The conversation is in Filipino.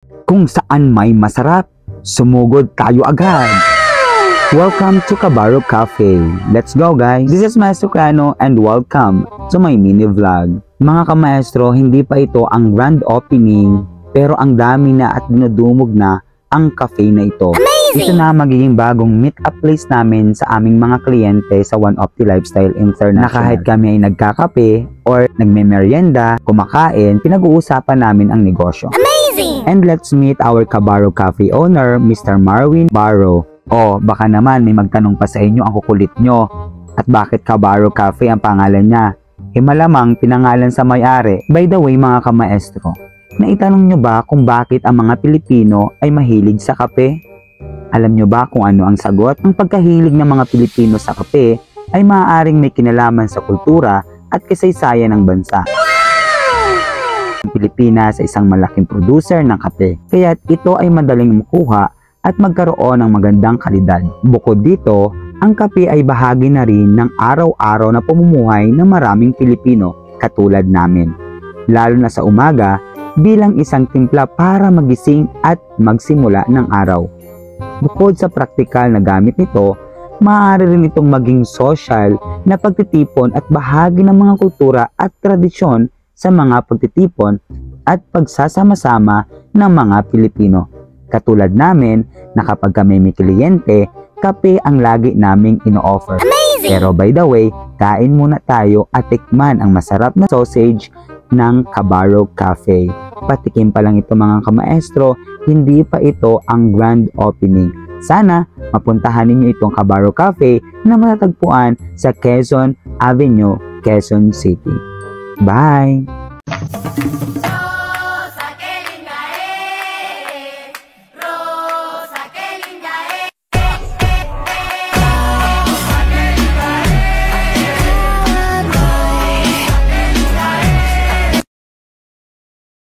Kung saan may masarap, sumugod tayo agad. Welcome to Cabarro Cafe. Let's go guys! This is Maestro Crano and welcome to my mini vlog. Mga kamaestro, hindi pa ito ang grand opening pero ang dami na at dinudumog na ang cafe na ito. Ito na magiging bagong meet-up place namin sa aming mga kliyente sa One of the Lifestyle International. Na kahit kami ay nagkakape or nagme-merienda, kumakain, pinag-uusapan namin ang negosyo. Amazing! And let's meet our Cabarro Cafe owner, Mr. Marwin Barro. O baka naman may magtanong pa sa inyo ang kukulit nyo at bakit Cabarro Cafe ang pangalan niya. Malamang pinangalan sa may-ari. By the way mga kamaestro, naitanong nyo ba kung bakit ang mga Pilipino ay mahilig sa kape? Alam nyo ba kung ano ang sagot? Ang pagkahilig ng mga Pilipino sa kape ay maaaring may kinalaman sa kultura at kasaysayan ng bansa. Ang Pilipinas ay isang malaking producer ng kape, kaya ito ay madaling makuha at magkaroon ng magandang kalidad. Bukod dito, ang kape ay bahagi na rin ng araw-araw na pamumuhay ng maraming Pilipino katulad namin. Lalo na sa umaga bilang isang timpla para magising at magsimula ng araw. Bukod sa praktikal na gamit nito, maaari rin itong maging social na pagtitipon at bahagi ng mga kultura at tradisyon sa mga pagtitipon at pagsasama-sama ng mga Pilipino. Katulad namin na kapag kami may kliyente, kape ang lagi naming ino-offer. Pero by the way, kain muna tayo at tikman ang masarap na sausage ng Cabarro Cafe. Patikim pa lang ito mga kamaestro, hindi pa ito ang grand opening. Sana mapuntahan ninyo itong Cabarro Cafe na matatagpuan sa Quezon Avenue, Quezon City. Bye!